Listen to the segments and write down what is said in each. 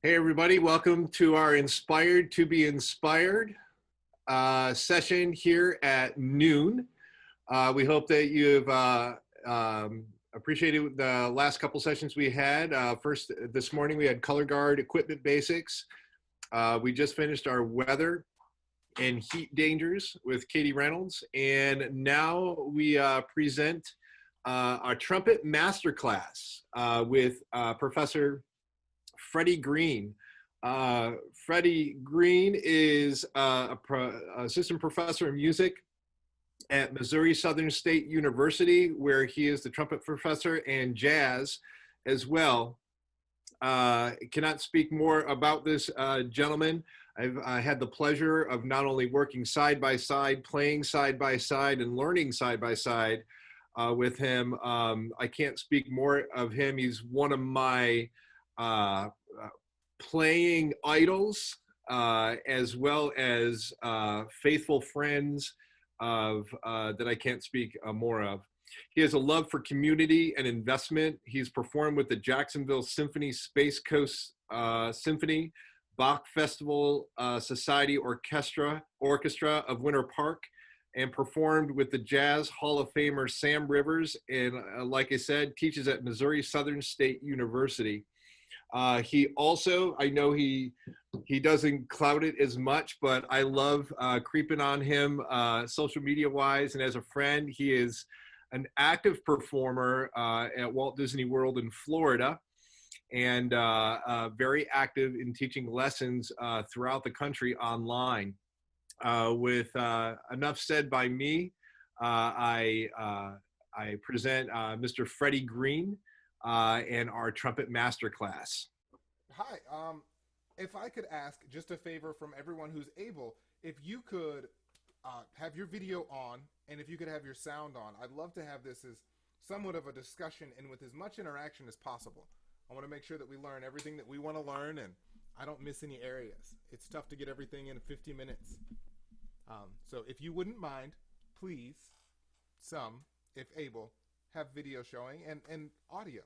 Hey, everybody, welcome to our Inspired to be Inspired session here at noon. We hope that you've appreciated the last couple sessions we had. First, this morning we had color guard equipment basics. We just finished our weather and heat dangers with Katie Reynolds. And now we present our trumpet masterclass with Professor Freddie Green. Freddie Green is assistant professor of music at Missouri Southern State University, where he is the trumpet professor and jazz as well. Cannot speak more about this gentleman. I've had the pleasure of not only working side by side, playing side by side, and learning side by side with him. I can't speak more of him. He's one of my playing idols, as well as faithful friends of that I can't speak more of. He has a love for community and investment. He's performed with the Jacksonville Symphony Space Coast Symphony, Bach Festival Society Orchestra of Winter Park, and performed with the Jazz Hall of Famer Sam Rivers. And like I said, teaches at Missouri Southern State University. He also, I know he doesn't clout it as much, but I love creeping on him social media wise and as a friend. He is an active performer at Walt Disney World in Florida, and very active in teaching lessons throughout the country online. With enough said by me, I present Mr. Freddie Green and our trumpet masterclass. Hi. If I could ask just a favor from everyone who's able, if you could have your video on and if you could have your sound on, I'd love to have this as somewhat of a discussion and with as much interaction as possible. I want to make sure that we learn everything that we want to learn and I don't miss any areas. It's tough to get everything in 50 minutes. So if you wouldn't mind, please, some, if able, have video showing and audio.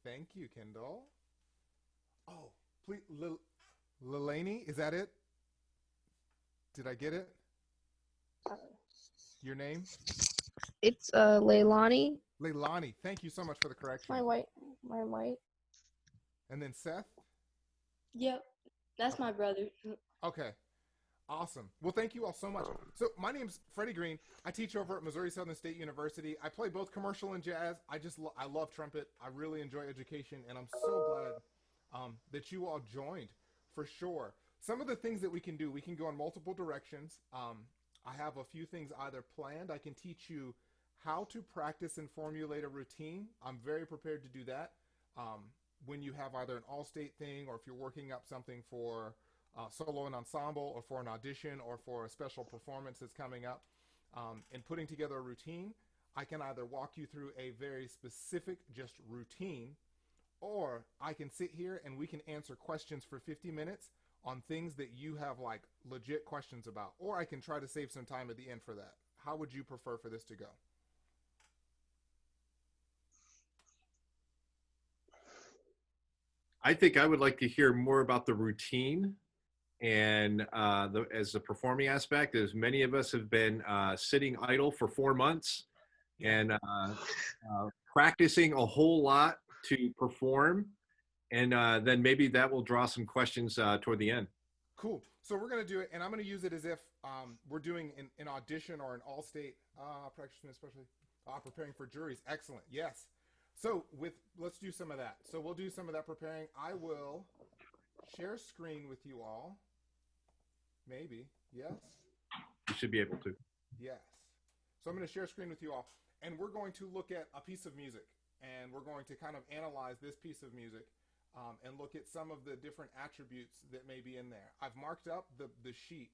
Thank you, Kendall. Oh, please, Lilani, is that it? Did I get it? Uh, Your name? It's Leilani. Leilani. Thank you so much for the correction. My white. And then Seth? Yep, that's my brother. Okay. Awesome. Well, thank you all so much. So my name's Freddie Green. I teach over at Missouri Southern State University. I play both commercial and jazz. I love trumpet. I really enjoy education, and I'm so glad that you all joined for sure. Some of the things that we can do, we can go in multiple directions. I have a few things either planned. I can teach you how to practice and formulate a routine. I'm very prepared to do that. When you have either an all-state thing or if you're working up something for solo and ensemble or for an audition or for a special performance that's coming up, and putting together a routine, I can either walk you through a very specific just routine, or I can sit here and we can answer questions for 50 minutes on things that you have like legit questions about, or I can try to save some time at the end for that. How would you prefer for this to go? I think I would like to hear more about the routine and as the performing aspect, as many of us have been sitting idle for 4 months and practicing a whole lot to perform, and then maybe that will draw some questions toward the end. Cool. So we're going to do it, and I'm going to use it as if we're doing an audition or an all-state practitioner, especially preparing for juries. Excellent. Yes. So let's do some of that. So we'll do some of that preparing. I will share screen with you all. Maybe. Yes. You should be able to. Yes. So I'm going to share screen with you all, and we're going to look at a piece of music, and we're going to kind of analyze this piece of music and look at some of the different attributes that may be in there. I've marked up the sheet,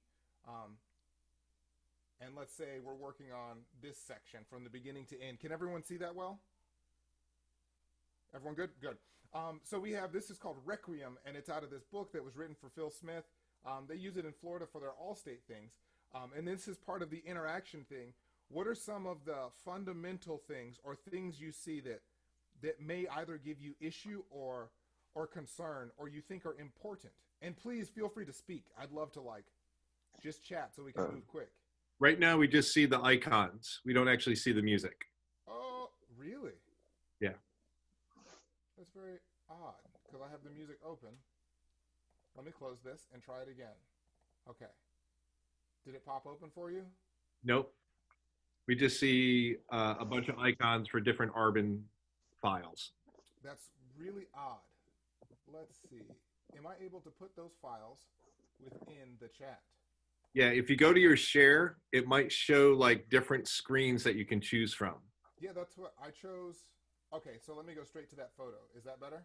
and let's say we're working on this section from the beginning to end. Can everyone see that well? Everyone good? Good. So we have, this is called Requiem, and it's out of this book that was written for Phil Smith. They use it in Florida for their all-state things. And this is part of the interaction thing. What are some of the fundamental things or things you see that may either give you issue or concern or you think are important? And please feel free to speak. I'd love to like just chat so we can move quick. Right now, we just see the icons. We don't actually see the music. Oh, really? Yeah. That's very odd because I have the music open. Let me close this and try it again. Okay. Did it pop open for you? Nope. We just see a bunch of icons for different Arbin files. That's really odd. Let's see. Am I able to put those files within the chat? Yeah, if you go to your share, it might show like different screens that you can choose from. Yeah, that's what I chose. Okay, so let me go straight to that photo. Is that better?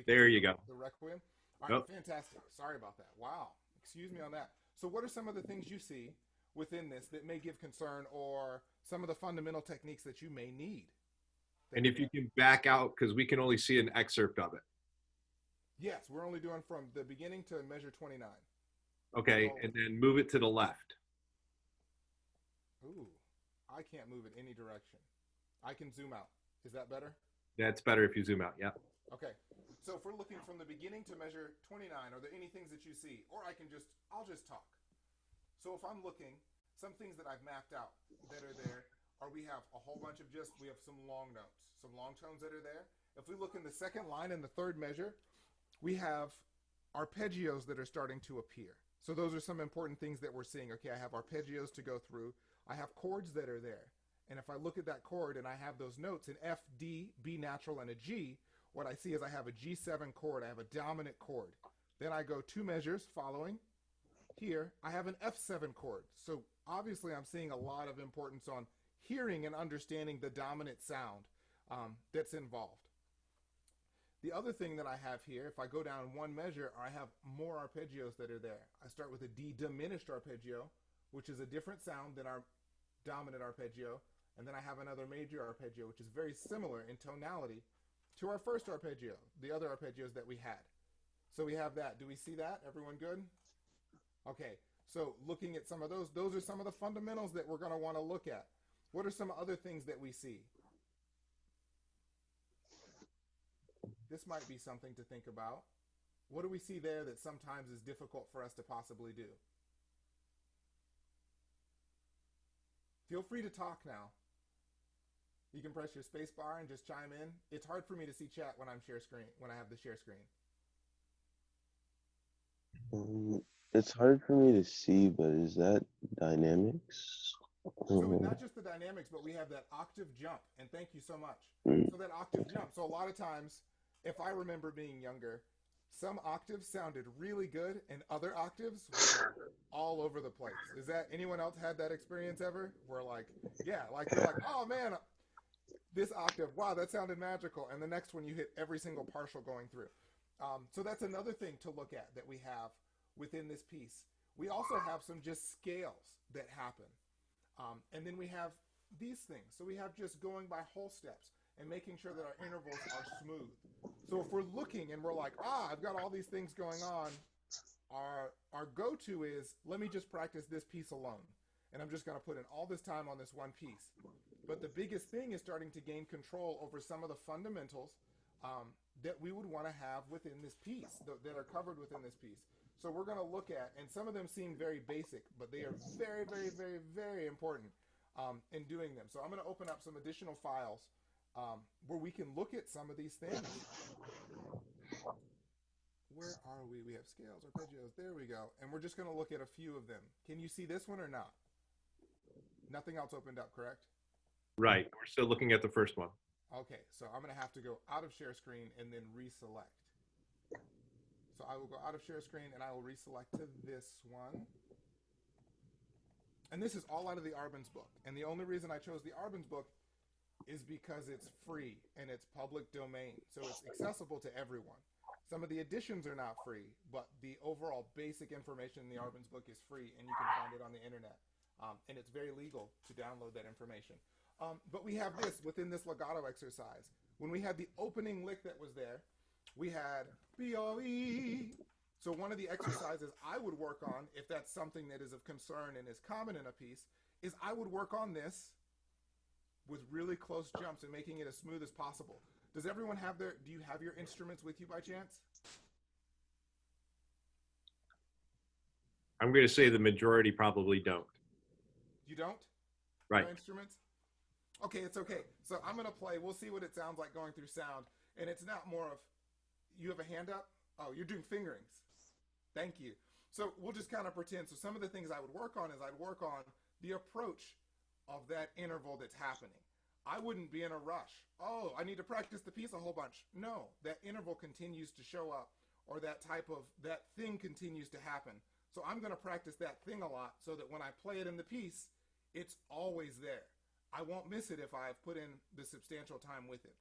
There you go. The Requiem? All right, fantastic. Sorry about that. Wow. Excuse me on that. So what are some of the things you see within this that may give concern or some of the fundamental techniques that you may need? And if you can back out, because we can only see an excerpt of it. Yes, we're only doing from the beginning to measure 29. Okay, and then move it to the left. Ooh, I can't move in any direction. I can zoom out. Is that better? That's better if you zoom out, yeah. Okay, so if we're looking from the beginning to measure 29, are there any things that you see? Or I'll just talk. So if I'm looking, some things that I've mapped out that are there, or we have a whole bunch of we have some long notes, some long tones that are there. If we look in the second line in the third measure, we have arpeggios that are starting to appear. So those are some important things that we're seeing. Okay, I have arpeggios to go through. I have chords that are there. And if I look at that chord and I have those notes in F, D, B natural, and a G, what I see is I have a G7 chord. I have a dominant chord. Then I go 2 measures following. Here, I have an F7 chord. So obviously I'm seeing a lot of importance on hearing and understanding the dominant sound that's involved. The other thing that I have here, if I go down 1 measure, I have more arpeggios that are there. I start with a D diminished arpeggio, which is a different sound than our dominant arpeggio. And then I have another major arpeggio, which is very similar in tonality to our first arpeggio, the other arpeggios that we had. So we have that. Do we see that? Everyone good? Okay, so looking at some of those are some of the fundamentals that we're going to want to look at. What are some other things that we see? This might be something to think about. What do we see there that sometimes is difficult for us to possibly do? Feel free to talk now. You can press your space bar and just chime in. It's hard for me to see chat when I have the share screen. It's hard for me to see, but is that dynamics? So not just the dynamics, but we have that octave jump, and thank you so much. So that octave jump. So a lot of times, if I remember being younger, some octaves sounded really good, and other octaves were all over the place. Is that anyone else had that experience ever? Where like, yeah, like you're like, oh man, this octave, wow, that sounded magical, and the next one you hit every single partial going through. So that's another thing to look at that we have within this piece. We also have some just scales that happen. And then we have these things. So we have just going by whole steps and making sure that our intervals are smooth. So if we're looking and we're like, I've got all these things going on, our go-to is, let me just practice this piece alone. And I'm just going to put in all this time on this one piece. But the biggest thing is starting to gain control over some of the fundamentals that we would want to have within this piece, that are covered within this piece. So we're going to look at, and some of them seem very basic, but they are very, very, very, very important in doing them. So I'm going to open up some additional files where we can look at some of these things. Where are we? We have scales, arpeggios. There we go. And we're just going to look at a few of them. Can you see this one or not? Nothing else opened up, correct? Right. We're still looking at the first one. Okay, so I'm going to have to go out of share screen and then reselect. So I will go out of share screen and I will reselect to this one. And this is all out of the Arbin's book. And the only reason I chose the Arbin's book is because it's free and it's public domain. So it's accessible to everyone. Some of the editions are not free, but the overall basic information in the Arbin's book is free and you can find it on the internet. And it's very legal to download that information. But we have this within this legato exercise. When we had the opening lick that was there, we had B-O-E, So one of the exercises I would work on, if that's something that is of concern and is common in a piece, is I would work on this with really close jumps and making it as smooth as possible. Does everyone have do you have your instruments with you by chance? I'm going to say the majority probably don't. You don't? Right. No instruments? Okay, it's okay. So I'm going to play. We'll see what it sounds like going through sound. And it's not more of, you have a hand up? Oh, you're doing fingerings. Thank you. So we'll just kind of pretend. So some of the things I would work on is I'd work on the approach of that interval that's happening. I wouldn't be in a rush. Oh, I need to practice the piece a whole bunch. No, that interval continues to show up, or that thing continues to happen. So I'm going to practice that thing a lot so that when I play it in the piece, it's always there. I won't miss it if I've put in the substantial time with it.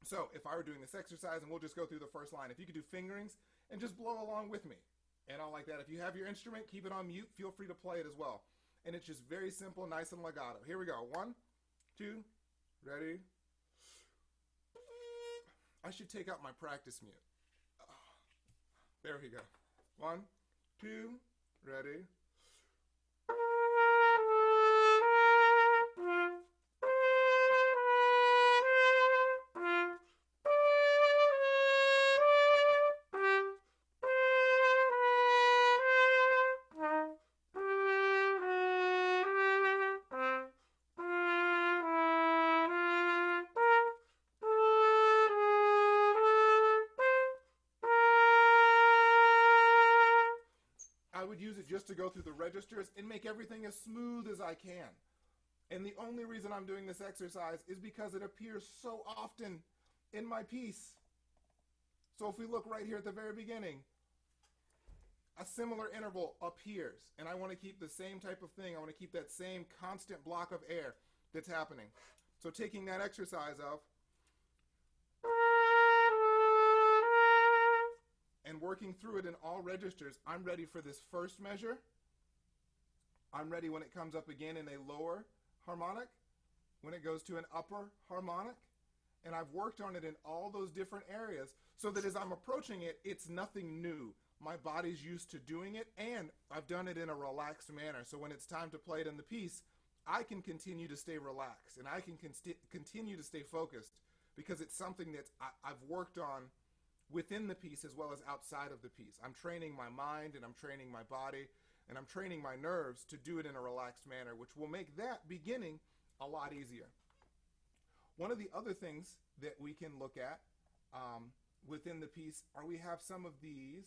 So if I were doing this exercise, and we'll just go through the first line, if you could do fingerings and just blow along with me and all like that. If you have your instrument, keep it on mute. Feel free to play it as well. And it's just very simple, nice and legato. Here we go. 1, 2, ready. I should take out my practice mute. There we go. 1, 2, ready. I would use it just to go through the registers and make everything as smooth as I can. And the only reason I'm doing this exercise is because it appears so often in my piece. So if we look right here at the very beginning, a similar interval appears. And I want to keep the same type of thing. I want to keep that same constant block of air that's happening. So taking that exercise of and working through it in all registers, I'm ready for this first measure. I'm ready when it comes up again in a lower harmonic, when it goes to an upper harmonic, and I've worked on it in all those different areas so that as I'm approaching it, it's nothing new. My body's used to doing it, and I've done it in a relaxed manner. So when it's time to play it in the piece, I can continue to stay relaxed, and I can continue to stay focused because it's something that I've worked on within the piece as well as outside of the piece. I'm training my mind and I'm training my body and I'm training my nerves to do it in a relaxed manner, which will make that beginning a lot easier. One of the other things that we can look at within the piece are we have some of these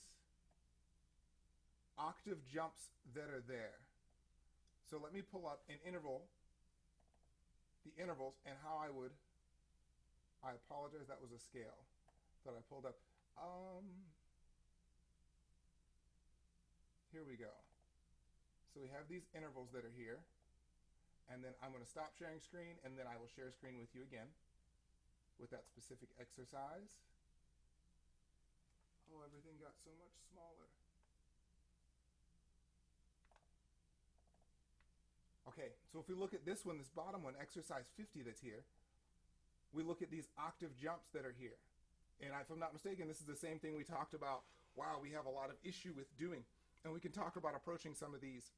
octave jumps that are there. So let me pull up an interval, the intervals, and how I apologize, that was a scale that I pulled up. Here we go. So we have these intervals that are here, and then I'm going to stop sharing screen, and then I will share screen with you again with that specific exercise. Oh, everything got so much smaller. Okay, so if we look at this one, this bottom one, exercise 50 that's here, we look at these octave jumps that are here. And if I'm not mistaken, this is the same thing we talked about. Wow, we have a lot of issue with doing. And we can talk about approaching some of these.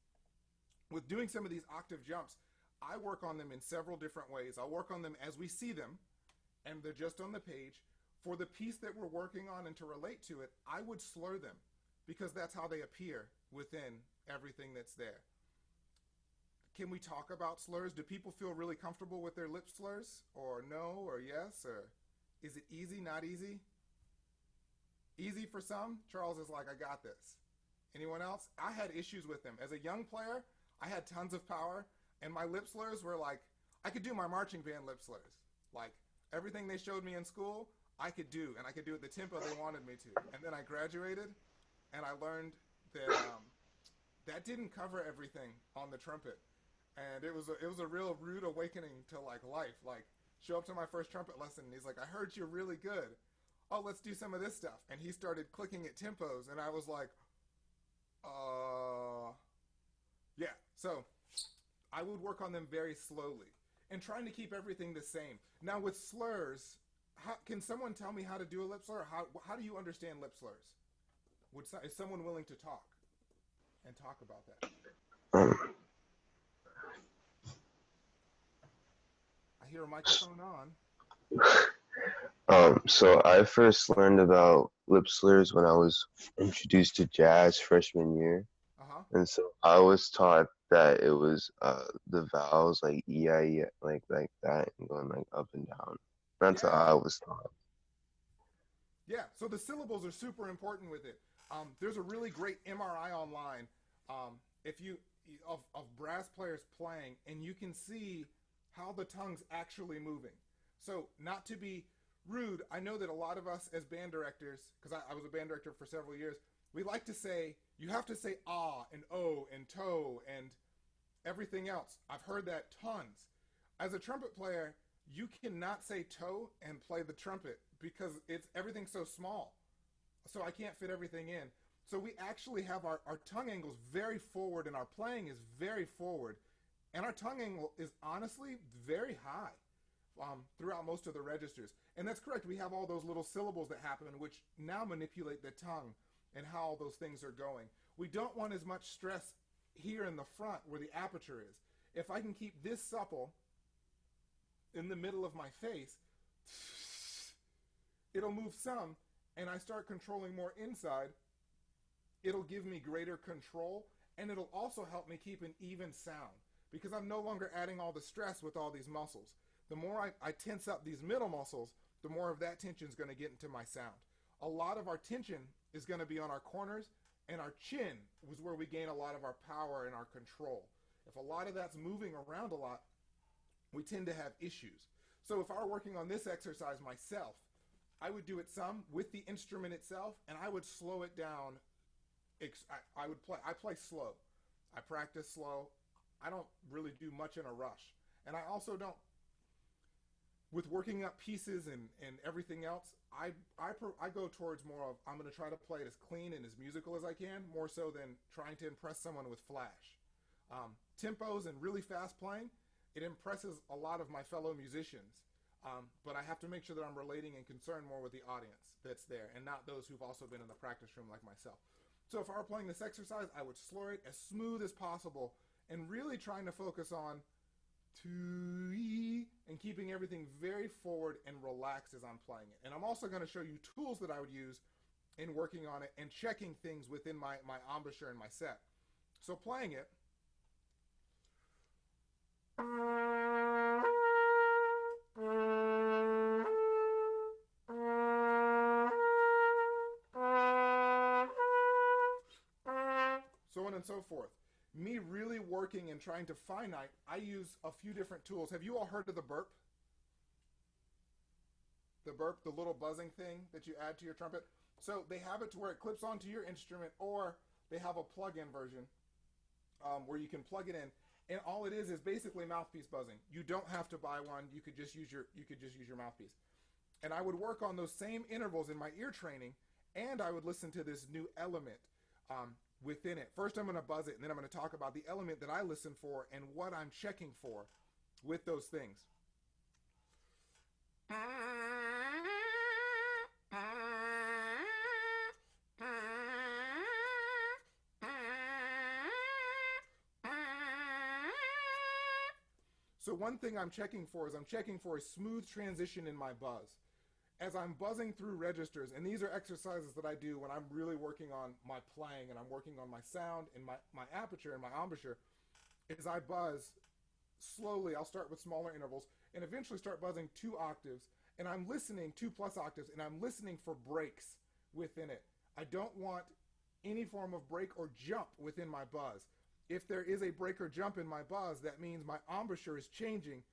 With doing some of these octave jumps, I work on them in several different ways. I'll work on them as we see them, and they're just on the page. For the piece that we're working on and to relate to it, I would slur them because that's how they appear within everything that's there. Can we talk about slurs? Do people feel really comfortable with their lip slurs? Or no, or yes, or is it easy, not easy? Easy for some. Charles is like, I got this. Anyone else? I had issues with them. As a young player, I had tons of power, and my lip slurs were like, I could do my marching band lip slurs. Like, everything they showed me in school, I could do, and I could do it the tempo they wanted me to. And then I graduated, and I learned that that didn't cover everything on the trumpet. And it was a real rude awakening to like life. Like, show up to my first trumpet lesson, and he's like, I heard you're really good. Oh, let's do some of this stuff. And he started clicking at tempos, and I was like, yeah. So I would work on them very slowly and trying to keep everything the same. Now with slurs, can someone tell me how to do a lip slur? How do you understand lip slurs? Is someone willing to talk and talk about that? Um, I hear a microphone on. so I first learned about lip slurs when I was introduced to jazz freshman year. Uh-huh. And so I was taught that it was the vowels like E-I-E, like that, and going like up and down. That's how Yeah. I was taught. Yeah, so the syllables are super important with it. There's a really great MRI online if you of brass players playing, and you can see how the tongue's actually moving. So, not to be rude, I know that a lot of us as band directors, because I was a band director for several years, we like to say, you have to say ah and oh and toe and everything else. I've heard that tons. As a trumpet player, you cannot say toe and play the trumpet because it's everything's so small. So I can't fit everything in. So we actually have our tongue angles very forward, and our playing is very forward. And our tongue angle is honestly very high throughout most of the registers. And that's correct. We have all those little syllables that happen, which now manipulate the tongue and how all those things are going. We don't want as much stress here in the front where the aperture is. If I can keep this supple in the middle of my face, it'll move some, and I start controlling more inside. It'll give me greater control, and it'll also help me keep an even sound because I'm no longer adding all the stress with all these muscles. The more I tense up these middle muscles, the more of that tension is going to get into my sound. A lot of our tension is going to be on our corners, and our chin was where we gain a lot of our power and our control. If a lot of that's moving around a lot, we tend to have issues. So if I were working on this exercise myself, I would do it some with the instrument itself, and I would slow it down. I play slow. I practice slow. I don't really do much in a rush. And I also don't, with working up pieces and everything else, I go towards more of, I'm going to try to play it as clean and as musical as I can, more so than trying to impress someone with flash. Tempos and really fast playing, it impresses a lot of my fellow musicians. But I have to make sure that I'm relating and concerned more with the audience that's there and not those who've also been in the practice room like myself. So if I were playing this exercise, I would slur it as smooth as possible and really trying to focus on and keeping everything very forward and relaxed as I'm playing it. And I'm also going to show you tools that I would use in working on it and checking things within my embouchure and my set. So playing it. So on and so forth. Me really working and trying to finite, I use a few different tools. Have you all heard of the burp? The burp, the little buzzing thing that you add to your trumpet. So they have it to where it clips onto your instrument, or they have a plug-in version where you can plug it in, and all it is basically mouthpiece buzzing. You don't have to buy one. You could just use your mouthpiece. And I would work on those same intervals in my ear training, and I would listen to this new element within it. First, I'm going to buzz it, and then I'm going to talk about the element that I listen for and what I'm checking for with those things. So one thing I'm checking for is I'm checking for a smooth transition in my buzz. As I'm buzzing through registers, and these are exercises that I do when I'm really working on my playing and I'm working on my sound and my aperture and my embouchure, as I buzz slowly, I'll start with smaller intervals and eventually start buzzing 2 octaves, and I'm listening 2+ octaves, and I'm listening for breaks within it. I don't want any form of break or jump within my buzz. If there is a break or jump in my buzz, that means my embouchure is changing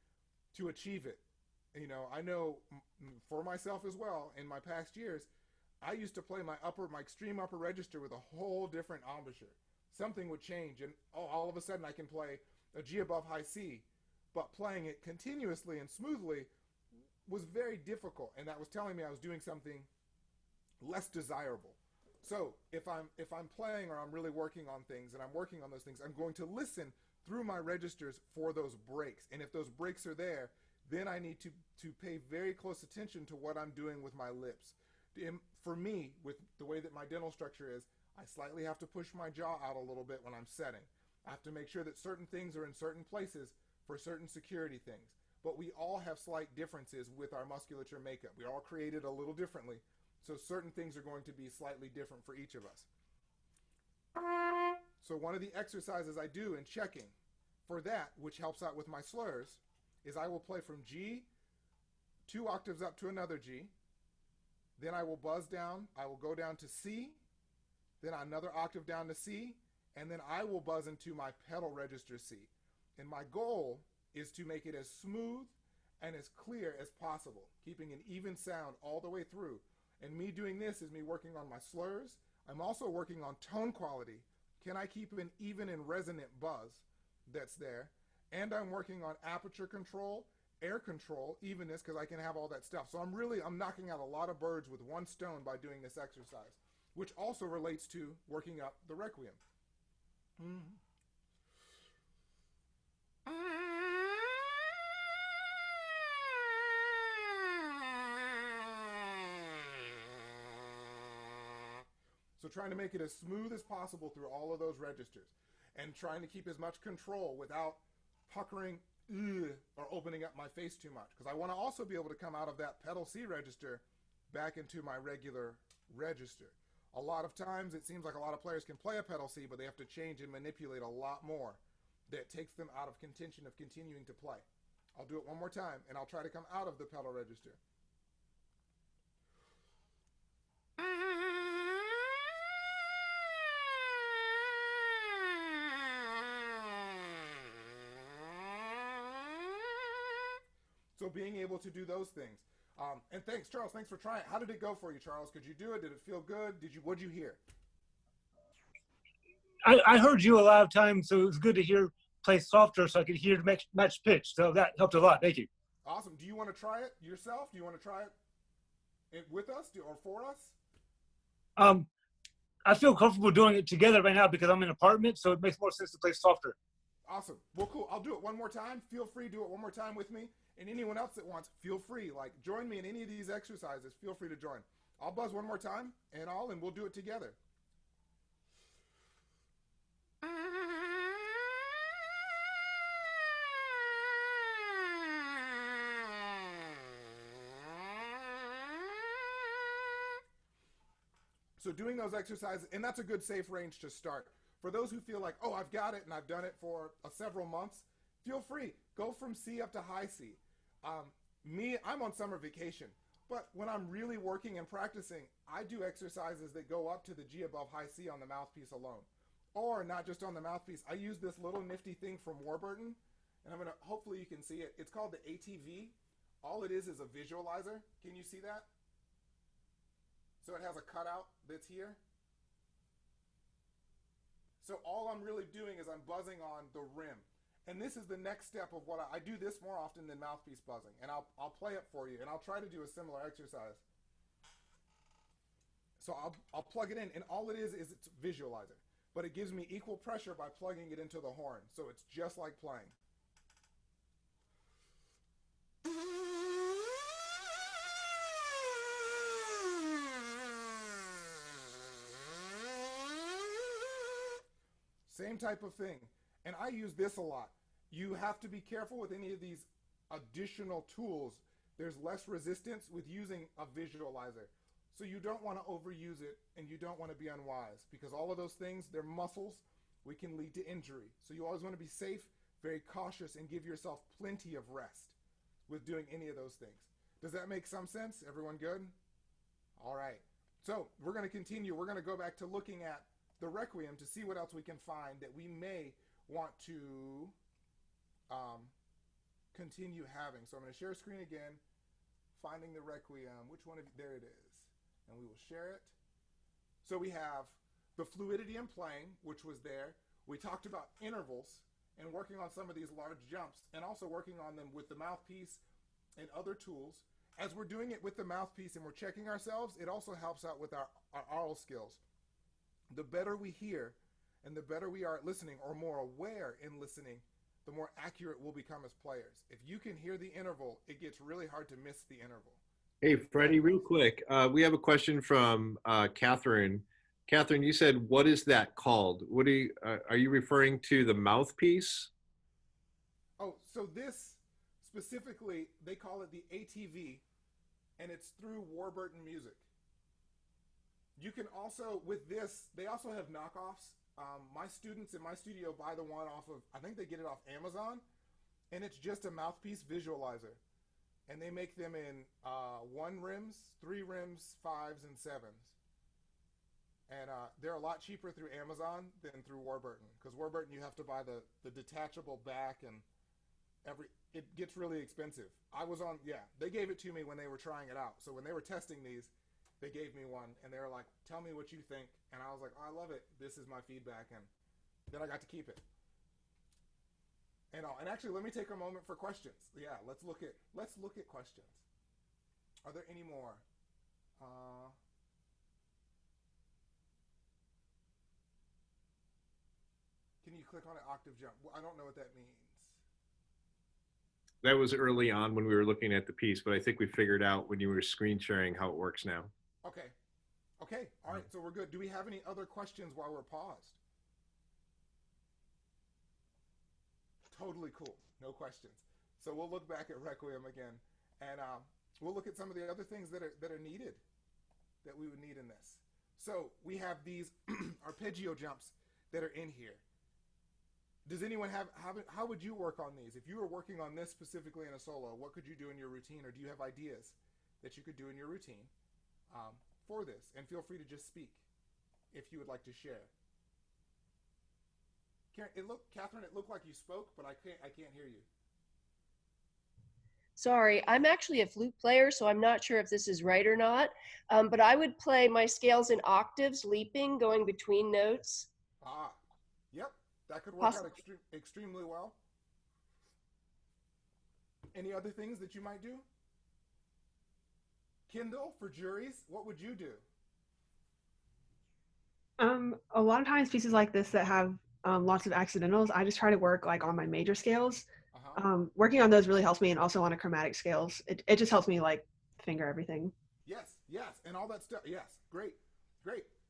to achieve it. You know, I know for myself as well, in my past years, I used to play my extreme upper register with a whole different embouchure. Something would change, and all of a sudden I can play a G above high C, but playing it continuously and smoothly was very difficult, and that was telling me I was doing something less desirable. So if I'm playing or I'm really working on things and I'm working on those things, I'm going to listen through my registers for those breaks, and if those breaks are there, then I need to pay very close attention to what I'm doing with my lips. For me, with the way that my dental structure is, I slightly have to push my jaw out a little bit when I'm setting. I have to make sure that certain things are in certain places for certain security things. But we all have slight differences with our musculature makeup. We're all created a little differently, so certain things are going to be slightly different for each of us. So one of the exercises I do in checking for that, which helps out with my slurs, is I will play from G 2 octaves up to another G. Then I will buzz down. I will go down to C, then another octave down to C, and then I will buzz into my pedal register C. And my goal is to make it as smooth and as clear as possible, keeping an even sound all the way through. And me doing this is me working on my slurs. I'm also working on tone quality. Can I keep an even and resonant buzz that's there? And I'm working on aperture control, air control, evenness, because I can have all that stuff. So I'm knocking out a lot of birds with one stone by doing this exercise, which also relates to working up the requiem. So trying to make it as smooth as possible through all of those registers and trying to keep as much control without puckering or opening up my face too much, because I want to also be able to come out of that pedal C register back into my regular register. A lot of times it seems like a lot of players can play a pedal C, but they have to change and manipulate a lot more. That takes them out of contention of continuing to play. I'll do it one more time, and I'll try to come out of the pedal register. So being able to do those things. And thanks, Charles. Thanks for trying. How did it go for you, Charles? Could you do it? Did it feel good? What'd you hear? I heard you a lot of times, so it was good to hear play softer so I could hear the match pitch. So that helped a lot. Thank you. Awesome. Do you want to try it yourself? Do you want to try it with us or for us? I feel comfortable doing it together right now because I'm in an apartment, so it makes more sense to play softer. Awesome. Well, cool. I'll do it one more time. Feel free to do it one more time with me. And anyone else that wants, feel free. Like, join me in any of these exercises. Feel free to join. I'll buzz one more time, and we'll do it together. So doing those exercises, and that's a good safe range to start. For those who feel like, oh, I've got it and I've done it for several months, feel free. Go from C up to high C. I'm on summer vacation, but when I'm really working and practicing, I do exercises that go up to the G above high C on the mouthpiece alone. Or not just on the mouthpiece. I use this little nifty thing from Warburton, and hopefully you can see it. It's called the ATV. All it is a visualizer. Can you see that? So it has a cutout that's here. So all I'm really doing is I'm buzzing on the rim. And this is the next step of what I do this more often than mouthpiece buzzing. And I'll play it for you, and I'll try to do a similar exercise. So I'll plug it in, and all it is it's a visualizer. But it gives me equal pressure by plugging it into the horn. So it's just like playing. Same type of thing. And I use this a lot. You have to be careful with any of these additional tools. There's less resistance with using a visualizer. So you don't want to overuse it, and you don't want to be unwise, because all of those things, they're muscles, we can lead to injury. So you always want to be safe, very cautious, and give yourself plenty of rest with doing any of those things. Does that make some sense? Everyone good? All right. So we're going to continue. We're going to go back to looking at the Requiem to see what else we can find that we may want to continue having. So I'm going to share screen again, finding the Requiem. Which one of you? There it is. And we will share it. So we have the fluidity in playing, which was there. We talked about intervals and working on some of these large jumps, and also working on them with the mouthpiece and other tools. As we're doing it with the mouthpiece and we're checking ourselves, it also helps out with our oral skills. The better we hear and the better we are at listening, or more aware in listening, the more accurate we'll become as players. If you can hear the interval, it gets really hard to miss the interval. Hey, Freddie, real quick. We have a question from Catherine. Catherine, you said, what is that called? What are you referring to the mouthpiece? Oh, so this specifically, they call it the ATV, and it's through Warburton Music. You can also, with this, they also have knockoffs. My students in my studio buy the one off of, I think they get it off Amazon, and it's just a mouthpiece visualizer. And they make them in 1 rims, 3 rims, 5s, and 7s. And they're a lot cheaper through Amazon than through Warburton, because Warburton you have to buy the detachable back, and it gets really expensive. They gave it to me when they were trying it out. So when they were testing these, they gave me one, and they were like, tell me what you think. And I was like, oh, I love it. This is my feedback. And then I got to keep it. And actually, let me take a moment for questions. Yeah, let's look at questions. Are there any more? Can you click on an octave jump? Well, I don't know what that means. That was early on when we were looking at the piece, but I think we figured out when you were screen sharing how it works now. Okay. Okay. All right. So we're good. Do we have any other questions while we're paused? Totally cool. No questions. So we'll look back at Requiem again, and we'll look at some of the other things that are needed, that we would need in this. So we have these arpeggio jumps that are in here. Does anyone how would you work on these? If you were working on this specifically in a solo, what could you do in your routine, or do you have ideas that you could do in your routine for this? And feel free to just speak if you would like to share. Catherine, it looked like you spoke, but I can't hear you. Sorry, I'm actually a flute player, so I'm not sure if this is right or not. But I would play my scales in octaves, leaping, going between notes. Yep, that could work out extremely well. Any other things that you might do? Kendall, for juries, what would you do? A lot of times pieces like this that have lots of accidentals, I just try to work like on my major scales. Working on those really helps me, and also on a chromatic scales. It just helps me like finger everything. Yes, and all that stuff. Yes, great.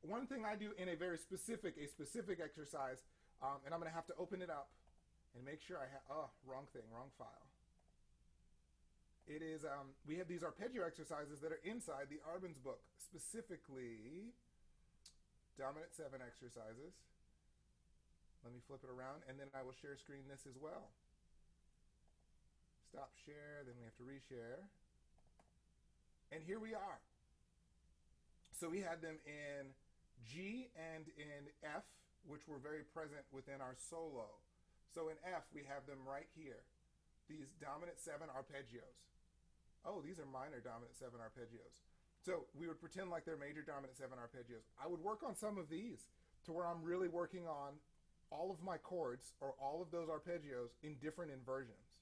One thing I do in a very specific exercise, and I'm going to have to open it up and make sure I have, wrong file. It is, we have these arpeggio exercises that are inside the Arbon's book, specifically dominant 7 exercises. Let me flip it around, and then I will share screen this as well. Stop share, then we have to reshare. And here we are. So we had them in G and in F, which were very present within our solo. So in F, we have them right here. These dominant 7 arpeggios. Oh, these are minor dominant 7 arpeggios. So we would pretend like they're major dominant 7 arpeggios. I would work on some of these to where I'm really working on all of my chords or all of those arpeggios in different inversions.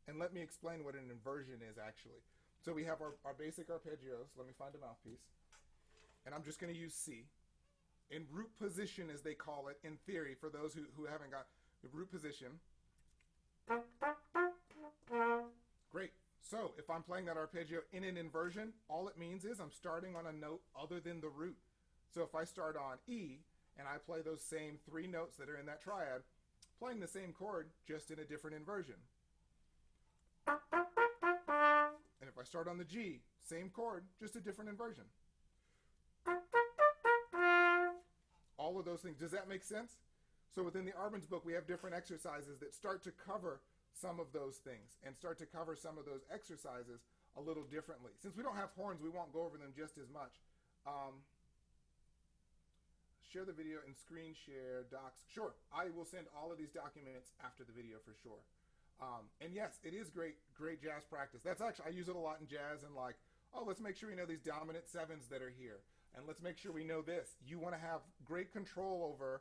And let me explain what an inversion is actually. So we have our basic arpeggios. Let me find a mouthpiece. And I'm just going to use C. In root position, as they call it in theory, for those who haven't got the root position. Great. So if I'm playing that arpeggio in an inversion, all it means is I'm starting on a note other than the root. So if I start on E and I play those same 3 notes that are in that triad, playing the same chord, just in a different inversion. And if I start on the G, same chord, just a different inversion. All of those things. Does that make sense? So within the Arbon's book, we have different exercises that start to cover some of those things and start to cover some of those exercises a little differently. Since we don't have horns, we won't go over them just as much. Share the video and screen share docs. Sure, I will send all of these documents after the video for sure. And yes, it is great jazz practice. That's actually, I use it a lot in jazz, and like, oh, let's make sure we know these dominant 7s that are here. And let's make sure we know this. You want to have great control over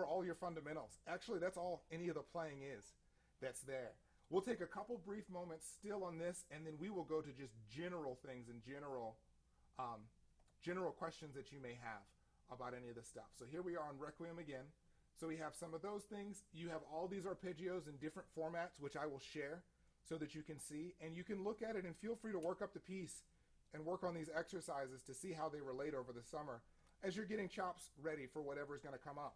all your fundamentals. Actually, that's all any of the playing is that's there. We'll take a couple brief moments still on this, and then we will go to just general things and general questions that you may have about any of this stuff. So here we are on Requiem again. So we have some of those things. You have all these arpeggios in different formats, which I will share. so that you can see, and you can look at it and feel free to work up the piece and work on these exercises to see how they relate over the summer as you're getting chops ready for whatever is going to come up.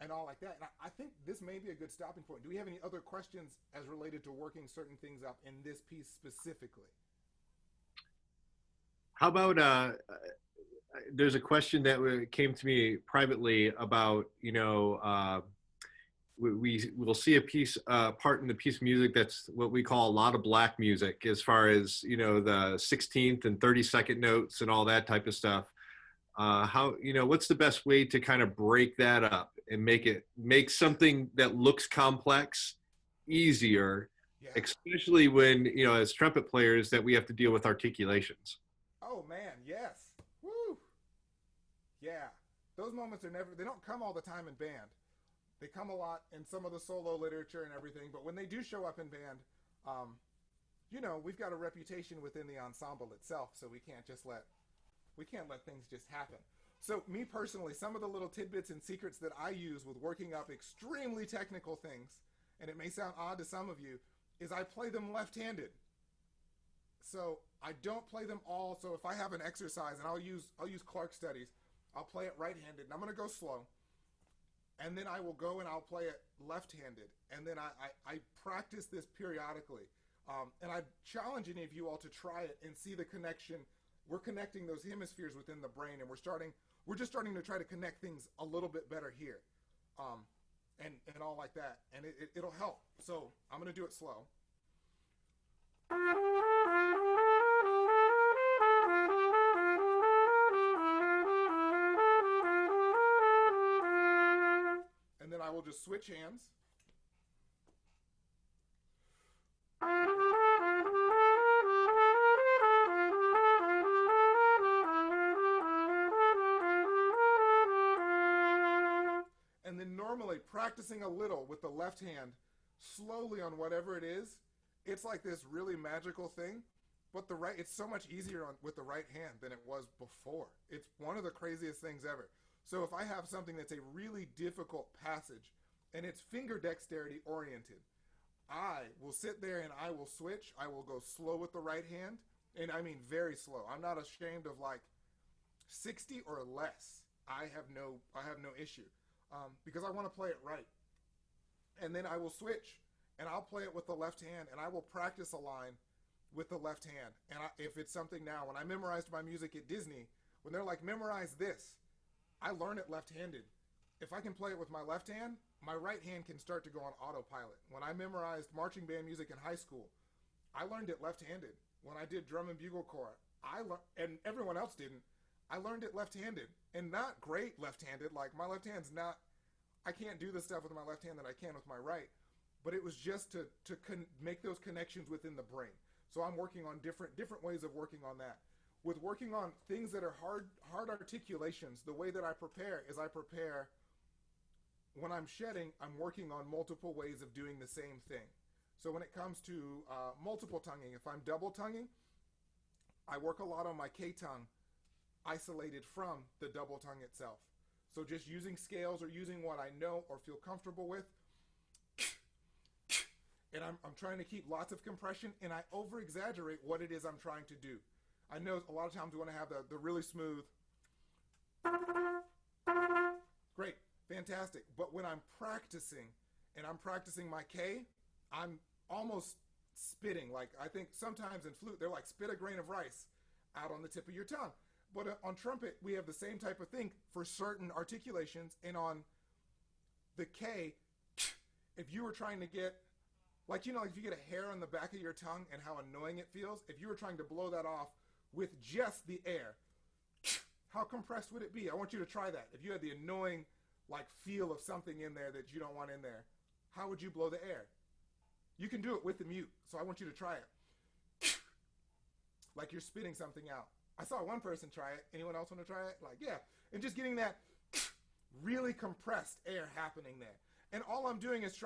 And all like that. And I think this may be a good stopping point. Do we have any other questions as related to working certain things up in this piece specifically? How about there's a question that came to me privately about, we'll see a piece part in the piece of music that's what we call a lot of black music, as far as the 16th and 32nd notes and all that type of stuff. What's the best way to kind of break that up and make something that looks complex easier, especially when, as trumpet players, that we have to deal with articulations. Oh man, yes. Woo. Yeah. Those moments they don't come all the time in band. They come a lot in some of the solo literature and everything, but when they do show up in band, we've got a reputation within the ensemble itself, so we can't let things just happen. So me personally, some of the little tidbits and secrets that I use with working up extremely technical things, and it may sound odd to some of you, is I play them left-handed. So I don't play them all. So if I have an exercise, and I'll use Clark studies, I'll play it right-handed, and I'm going to go slow. And then I will go and I'll play it left-handed. And then I practice this periodically. And I challenge any of you all to try it and see the connection. We're connecting those hemispheres within the brain, and we're just starting to try to connect things a little bit better here, and all like that, and it'll help. So I'm gonna do it slow. And then I will just switch hands. And then normally practicing a little with the left hand, slowly on whatever it is, it's like this really magical thing. But it's so much easier with the right hand than it was before. It's one of the craziest things ever. So if I have something that's a really difficult passage and it's finger dexterity oriented, I will sit there and I will switch. I will go slow with the right hand, and I mean very slow. I'm not ashamed of 60 or less. I have no issue. Because I want to play it right. And then I will switch, and I'll play it with the left hand, and I will practice a line with the left hand. And if it's something now, when I memorized my music at Disney, when they're like, memorize this, I learn it left-handed. If I can play it with my left hand, my right hand can start to go on autopilot. When I memorized marching band music in high school, I learned it left-handed. When I did drum and bugle corps, and everyone else didn't, I learned it left-handed, and not great left-handed. Like my left hand's not, I can't do the stuff with my left hand that I can with my right, but it was just to make those connections within the brain. So I'm working on different ways of working on that. With working on things that are hard articulations, the way that I prepare is when I'm shedding, I'm working on multiple ways of doing the same thing. So when it comes to multiple tonguing, if I'm double tonguing, I work a lot on my K tongue isolated from the double tongue itself. So just using scales or using what I know or feel comfortable with. And I'm trying to keep lots of compression, and I over-exaggerate what it is I'm trying to do. I know a lot of times we want to have the really smooth. Great, fantastic. But when I'm practicing, and I'm practicing my K, I'm almost spitting. Like I think sometimes in flute, they're like spit a grain of rice out on the tip of your tongue. But on trumpet, we have the same type of thing for certain articulations. And on the K, if you were trying to get, if you get a hair on the back of your tongue and how annoying it feels, if you were trying to blow that off with just the air, how compressed would it be? I want you to try that. If you had the annoying, feel of something in there that you don't want in there, how would you blow the air? You can do it with the mute, so I want you to try it. Like you're spitting something out. I saw one person try it. Anyone else want to try it? Yeah. And just getting that really compressed air happening there. And all I'm doing is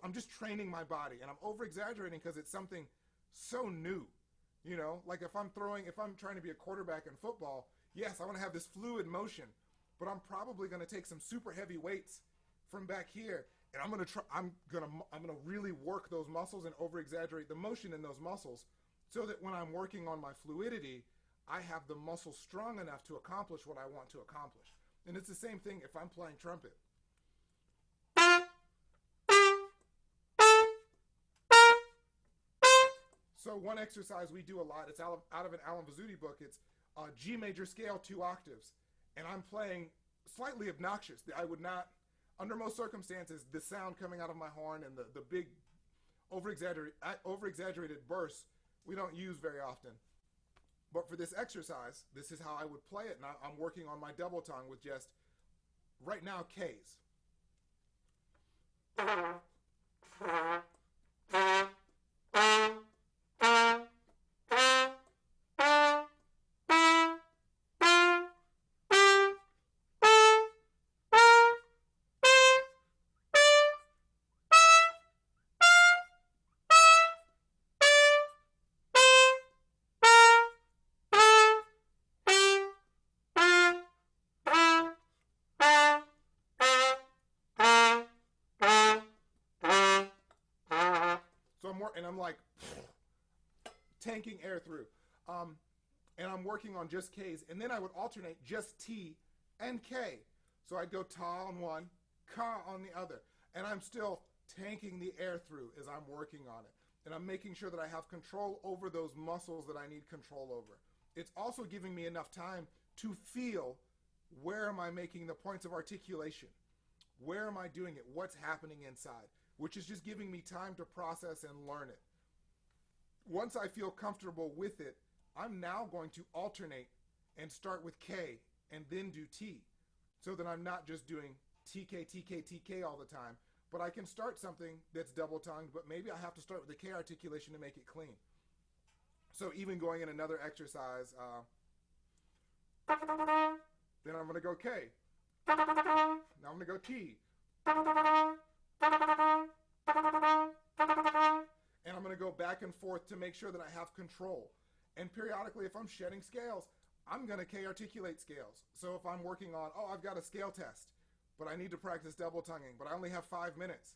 I'm just training my body. And I'm over-exaggerating because it's something so new. If I'm trying to be a quarterback in football, yes, I want to have this fluid motion. But I'm probably going to take some super heavy weights from back here and I'm gonna really work those muscles and over exaggerate the motion in those muscles, so that when I'm working on my fluidity, I have the muscle strong enough to accomplish what I want to accomplish. And it's the same thing if I'm playing trumpet. So one exercise we do a lot, it's out of an Alan Vizzuti book, it's G major scale, 2 octaves. And I'm playing slightly obnoxious. I would not, under most circumstances, the sound coming out of my horn and the big over-exaggerated bursts, we don't use very often. But for this exercise, this is how I would play it. And I'm working on my double tongue with just, right now, Ks. And I'm like tanking air through. And I'm working on just Ks. And then I would alternate just T and K. So I'd go ta on one, ka on the other. And I'm still tanking the air through as I'm working on it. And I'm making sure that I have control over those muscles that I need control over. It's also giving me enough time to feel, where am I making the points of articulation? Where am I doing it? What's happening inside? Which is just giving me time to process and learn it. Once I feel comfortable with it, I'm now going to alternate and start with K and then do T, so that I'm not just doing TK, TK, TK all the time, but I can start something that's double-tongued, but maybe I have to start with the K articulation to make it clean. So even going in another exercise, then I'm going to go K. Now I'm going to go T. And I'm going to go back and forth to make sure that I have control. And periodically, if I'm shedding scales, I'm going to K articulate scales. So if I'm working on, oh, I've got a scale test, but I need to practice double tonguing, but I only have 5 minutes.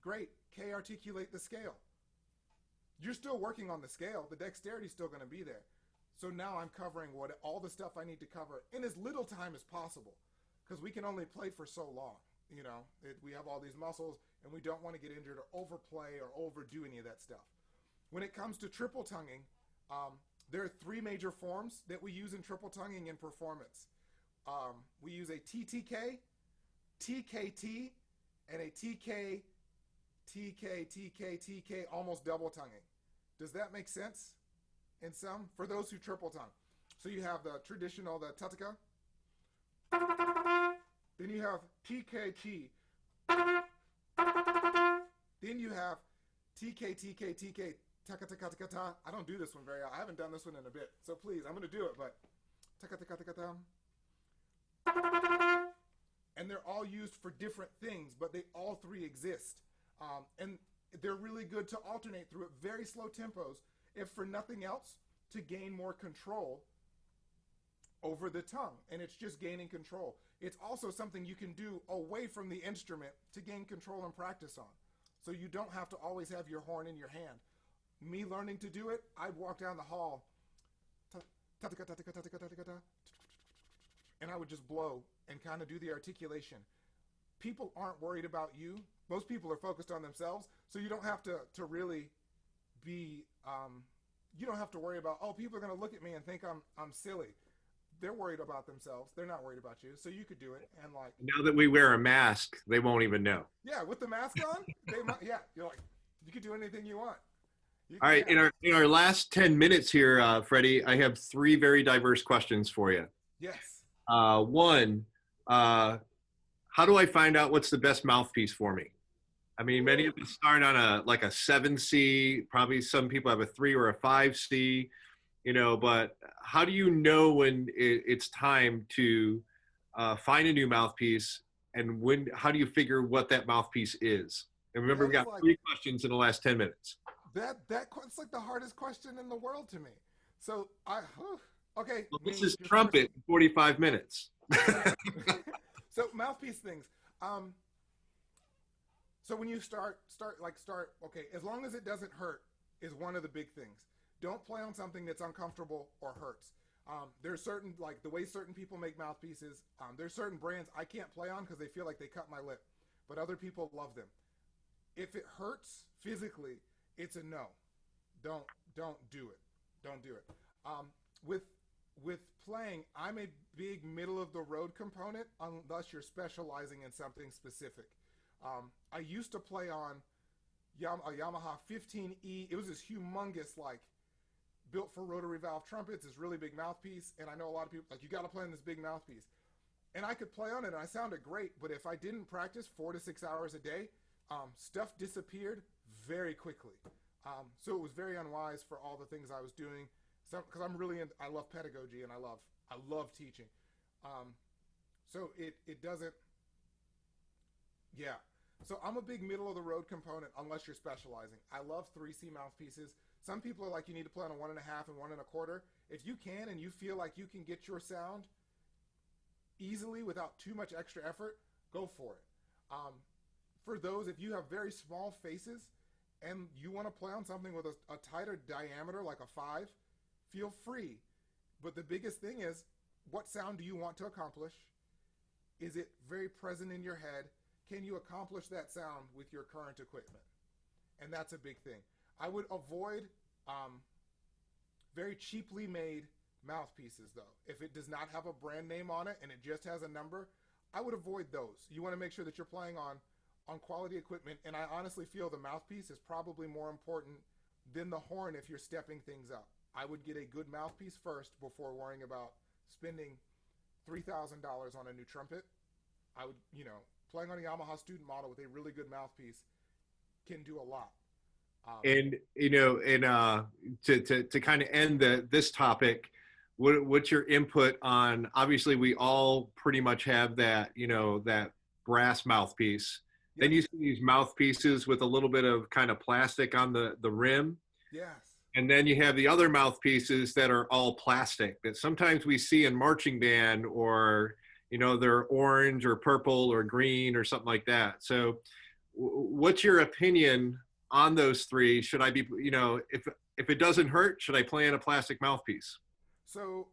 Great, K articulate the scale. You're still working on the scale. The dexterity's still going to be there. So now I'm covering all the stuff I need to cover in as little time as possible, because we can only play for so long. You know, we have all these muscles, and we don't want to get injured or overplay or overdo any of that stuff. When it comes to triple tonguing, there are 3 major forms that we use in triple tonguing in performance. We use a TTK, TKT, and a TK, TK, TK, TK, almost double tonguing. Does that make sense in some? For those who triple tongue. So you have the traditional, the tataka. Then you have TKT. Then you have TK, TK, TK, taka, taka, taka, ta. I don't do this one very often. I haven't done this one in a bit. So please, I'm going to do it, but taka, taka, taka, ta. And they're all used for different things, but they all 3 exist. And they're really good to alternate through at very slow tempos, if for nothing else, to gain more control over the tongue. And it's just gaining control. It's also something you can do away from the instrument to gain control and practice on. So you don't have to always have your horn in your hand. Me learning to do it, I'd walk down the hall, and I would just blow and kind of do the articulation. People aren't worried about you. Most people are focused on themselves, so you don't have to really be, you don't have to worry about, oh, people are going to look at me and think I'm silly. They're worried about themselves. They're not worried about you. So you could do it. And like, now that we wear a mask, they won't even know. Yeah, with the mask on, they might, yeah, you're like, you could do anything you want. All right, in our last 10 minutes here, Freddie, I have 3 very diverse questions for you. Yes. One, how do I find out what's the best mouthpiece for me? I mean, many of us start on a 7C. Probably some people have a 3 or a 5C. You know, but how do you know when it's time to find a new mouthpiece, and how do you figure what that mouthpiece is? And remember, we got 3 questions in the last 10 minutes. That's like the hardest question in the world to me. So okay. Well, this is trumpet in 45 minutes. So mouthpiece things. So when you start, okay, as long as it doesn't hurt is one of the big things. Don't play on something that's uncomfortable or hurts. There's certain, like the way certain people make mouthpieces, there's certain brands I can't play on because they feel like they cut my lip, but other people love them. If it hurts physically, it's a no. Don't do it. Don't do it. With playing, I'm a big middle of the road component unless you're specializing in something specific. I used to play on a Yamaha 15E. It was this humongous, like, built for rotary valve trumpets, this really big mouthpiece, and I know a lot of people, like, you got to play on this big mouthpiece. And I could play on it, and I sounded great, but if I didn't practice 4 to 6 hours a day, stuff disappeared very quickly. So it was very unwise for all the things I was doing, because I love pedagogy, and I love teaching. So it doesn't, yeah. So I'm a big middle of the road component unless you're specializing. I love 3C mouthpieces. Some people are like, you need to play on a 1.5 and 1 1/4. If you can and you feel like you can get your sound easily without too much extra effort, go for it. For those, if you have very small faces and you want to play on something with a tighter diameter, like a 5, feel free. But the biggest thing is, what sound do you want to accomplish? Is it very present in your head? Can you accomplish that sound with your current equipment? And that's a big thing. I would avoid very cheaply made mouthpieces, though. If it does not have a brand name on it and it just has a number, I would avoid those. You want to make sure that you're playing on quality equipment, and I honestly feel the mouthpiece is probably more important than the horn if you're stepping things up. I would get a good mouthpiece first before worrying about spending $3,000 on a new trumpet. I would, playing on a Yamaha student model with a really good mouthpiece can do a lot. And to kind of end this topic, what's your input on? Obviously, we all pretty much have that that brass mouthpiece. Yes. Then you see these mouthpieces with a little bit of kind of plastic on the rim. Yes. And then you have the other mouthpieces that are all plastic that sometimes we see in marching band, or they're orange or purple or green or something like that. So what's your opinion on those three? Should I be, if it doesn't hurt, should I play in a plastic mouthpiece? So,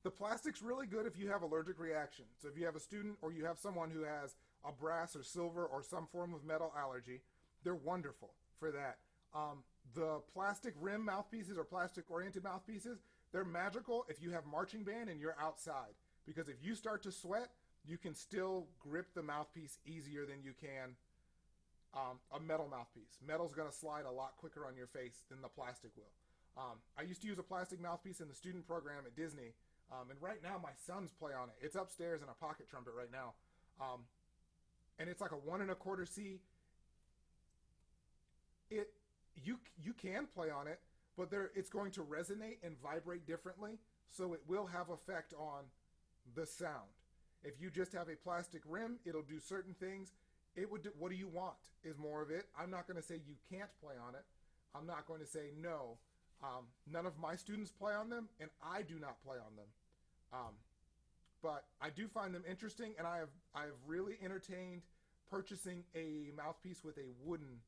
the plastic's really good if you have allergic reaction. So if you have a student or you have someone who has a brass or silver or some form of metal allergy, they're wonderful for that. The plastic rim mouthpieces or plastic oriented mouthpieces, they're magical if you have marching band and you're outside. Because if you start to sweat, you can still grip the mouthpiece easier than you can a metal mouthpiece. Metal's going to slide a lot quicker on your face than the plastic will. I used to use a plastic mouthpiece in the student program at Disney, and right now my sons play on it. It's upstairs in a pocket trumpet right now, and it's like a 1 1/4 C. You can play on it, but it's going to resonate and vibrate differently, so it will have effect on the sound. If you just have a plastic rim, it'll do certain things. It would do, what do you want is more of it. I'm not going to say you can't play on it. I'm not going to say no. None of my students play on them, and I do not play on them. But I do find them interesting, and I have really entertained purchasing a mouthpiece with a wooden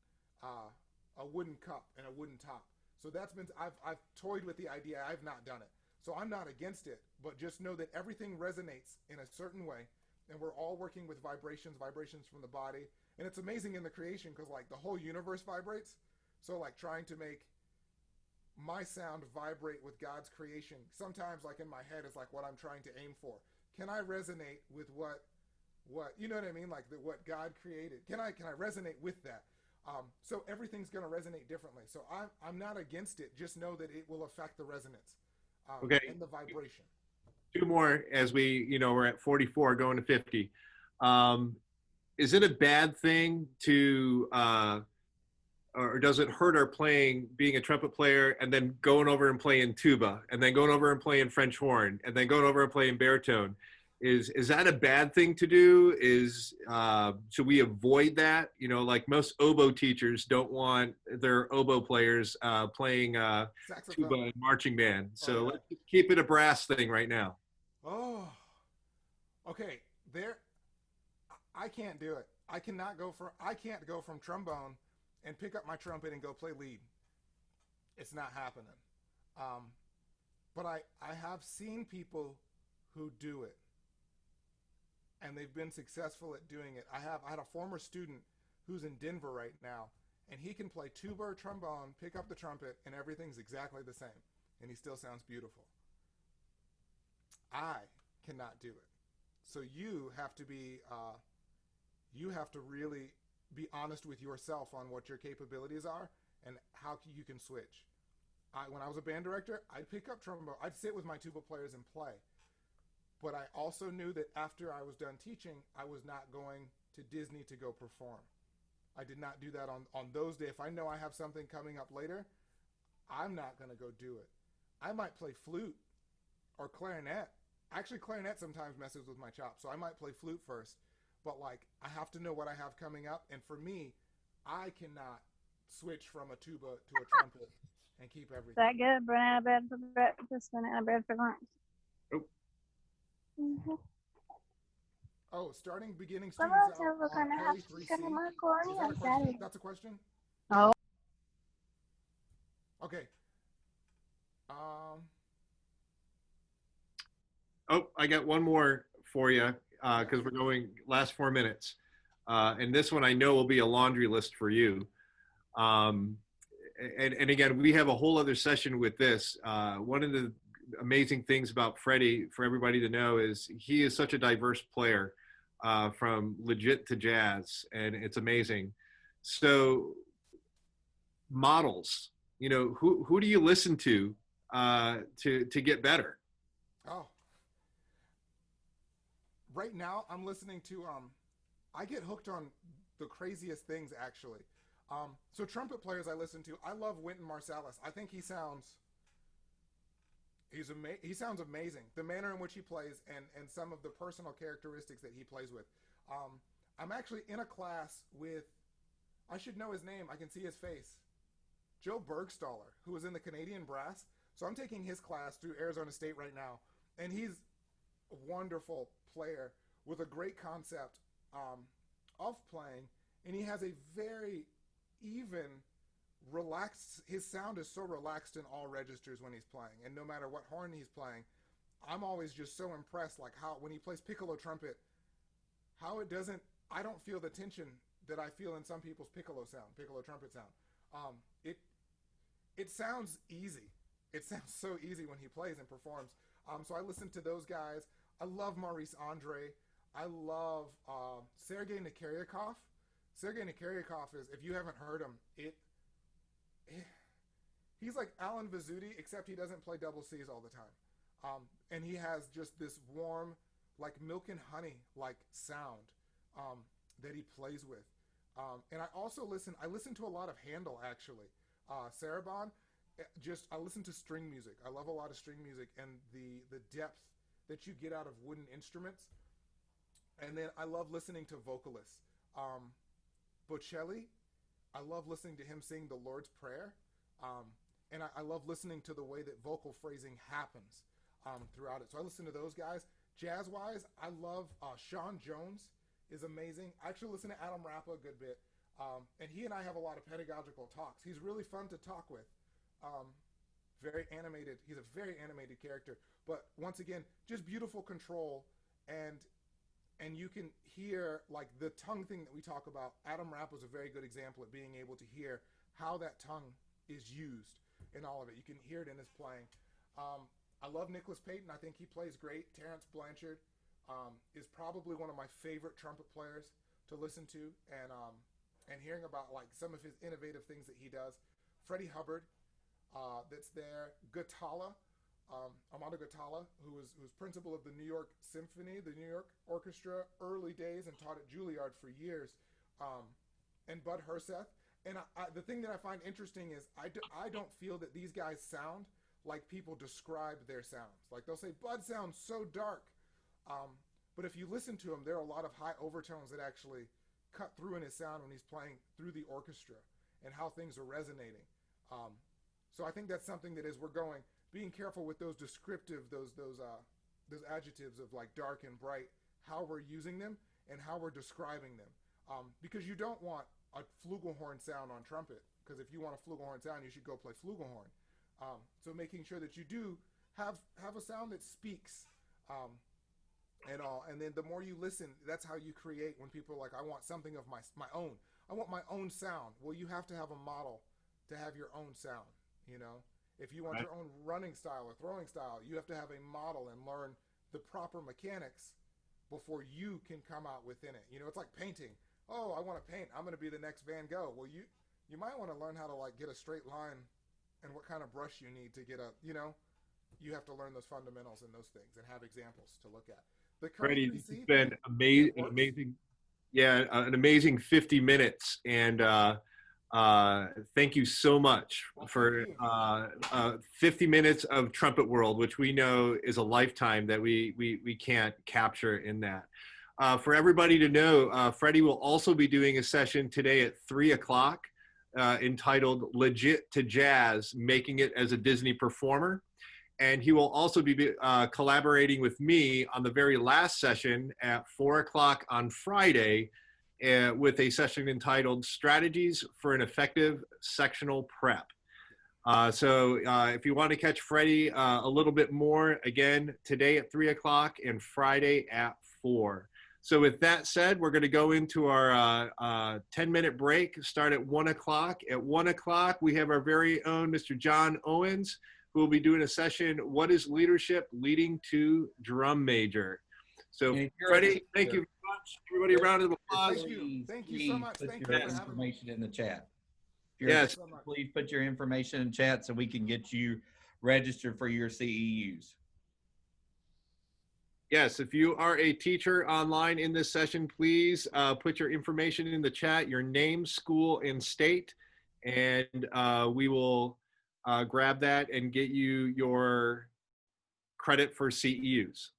cup and a wooden top. So that's been, I've toyed with the idea. I've not done it. So I'm not against it, but just know that everything resonates in a certain way, and we're all working with vibrations from the body. And it's amazing in the creation because, like, the whole universe vibrates. So, like, trying to make my sound vibrate with God's creation, sometimes, like, in my head is like what I'm trying to aim for. Can I resonate with what you know what I mean? Like what God created. Can I resonate with that? So everything's going to resonate differently. So I'm not against it. Just know that it will affect the resonance. Okay. And the vibration. 2 more as we're at 44 going to 50. Is it a bad thing to, or does it hurt our playing, being a trumpet player and then going over and playing tuba and then going over and playing French horn and then going over and playing baritone? Is that a bad thing to do? Should we avoid that? Like most oboe teachers don't want their oboe players playing tuba and marching band. So let's keep it a brass thing right now. Oh, okay. I can't do it. I can't go from trombone and pick up my trumpet and go play lead. It's not happening. But I have seen people who do it, and they've been successful at doing it. I had a former student who's in Denver right now, and he can play tuba or trombone, pick up the trumpet, and everything's exactly the same, and he still sounds beautiful. I cannot do it. So you have to really be honest with yourself on what your capabilities are and how you can switch. When I was a band director, I'd pick up trombone. I'd sit with my tuba players and play. But I also knew that after I was done teaching, I was not going to Disney to go perform. I did not do that on those days. If I know I have something coming up later, I'm not going to go do it. I might play flute or clarinet. Actually, clarinet sometimes messes with my chops, so I might play flute first. But like, I have to know what I have coming up, and for me, I cannot switch from a tuba to a trumpet and keep everything. Is that good? Banana bread for breakfast, banana bread for lunch. Oh. Mm-hmm. Oh, beginning students out on K3C. Is that a question? That's a question? Oh. Okay. Oh, I got one more for you because we're going last 4 minutes. And this one I know will be a laundry list for you. And again, we have a whole other session with this. One of the amazing things about Freddie, for everybody to know, is he is such a diverse player, from legit to jazz, and it's amazing. So models, who do you listen to get better? Oh. Right now, I'm listening to, I get hooked on the craziest things, actually. So trumpet players I listen to, I love Wynton Marsalis. I think he sounds amazing. The manner in which he plays and some of the personal characteristics that he plays with. I'm actually in a class with, I should know his name, I can see his face, Joe Bergstaller, who was in the Canadian Brass. So I'm taking his class through Arizona State right now, and he's a wonderful player with a great concept of playing, and he has a very even, relaxed, his sound is so relaxed in all registers when he's playing, and no matter what horn he's playing, I'm always just so impressed, like how when he plays piccolo trumpet, how I don't feel the tension that I feel in some people's piccolo trumpet sound. It sounds easy. It sounds so easy when he plays and performs. So I listen to those guys. I love Maurice Andre. I love Sergei Nikaryakov. Sergei Nikaryakov is, if you haven't heard him, he's like Alan Vizzuti, except he doesn't play double C's all the time. And he has just this warm, like milk and honey like sound that he plays with. And I also listen to a lot of Handel, actually. Sarabon, I listen to string music. I love a lot of string music and the depth that you get out of wooden instruments. And then I love listening to vocalists. Bocelli, I love listening to him sing the Lord's Prayer. And I love listening to the way that vocal phrasing happens throughout it. So I listen to those guys. Jazz-wise, I love Sean Jones is amazing. I actually listen to Adam Rappa a good bit. And he and I have a lot of pedagogical talks. He's really fun to talk with. Very animated. He's a very animated character. But once again, just beautiful control. And you can hear, like, the tongue thing that we talk about. Adam Rapp was a very good example at being able to hear how that tongue is used in all of it. You can hear it in his playing. I love Nicholas Payton. I think he plays great. Terrence Blanchard is probably one of my favorite trumpet players to listen to. And hearing about, like, some of his innovative things that he does. Freddie Hubbard, that's there. Gatala. Armando Gatala, who was principal of the New York Symphony, the New York Orchestra, early days, and taught at Juilliard for years, and Bud Herseth. And the thing that I find interesting is I don't feel that these guys sound like people describe their sounds. Like, they'll say, Bud sounds so dark. But if you listen to him, there are a lot of high overtones that actually cut through in his sound when he's playing through the orchestra and how things are resonating. So I think that's something that, as we're going, being careful with those descriptive, those adjectives of like dark and bright, how we're using them and how we're describing them. because you don't want a flugelhorn sound on trumpet. Because if you want a flugelhorn sound, you should go play flugelhorn. So making sure that you do have a sound that speaks, and all. And then the more you listen, that's how you create. When people are like, I want something of my own. I want my own sound. Well, you have to have a model to have your own sound. You know, if you want your own running style or throwing style, you have to have a model and learn the proper mechanics before you can come out within it. You know, it's like painting. Oh, I want to paint. I'm going to be the next Van Gogh. Well, you might want to learn how to like get a straight line and what kind of brush you need to get a, you know, you have to learn those fundamentals and those things and have examples to look at. The Freddie, current it's PC been thing, an amazing, yeah, an amazing 50 minutes. And thank you so much for 50 minutes of Trumpet World, which we know is a lifetime that we can't capture in that. For everybody to know, Freddie will also be doing a session today at 3 o'clock entitled Legit to Jazz, Making It as a Disney Performer. And he will also be collaborating with me on the very last session at 4 o'clock on Friday with a session entitled Strategies for an Effective Sectional Prep. So if you want to catch Freddie a little bit more, again, today at 3 o'clock and Friday at 4. So with that said, we're going to go into our 10-minute break, start at 1 o'clock. At 1 o'clock, we have our very own Mr. John Owens, who will be doing a session, What is Leadership Leading to Drum Major? So Freddie, thank you very much. Everybody, a round of applause. Thank you so much. Put Thank your you for having me. information in the chat. If you're Yes. please put your information in chat so we can get you registered for your CEUs. Yes, if you are a teacher online in this session, please put your information in the chat, your name, school, and state, and we will grab that and get you your credit for CEUs.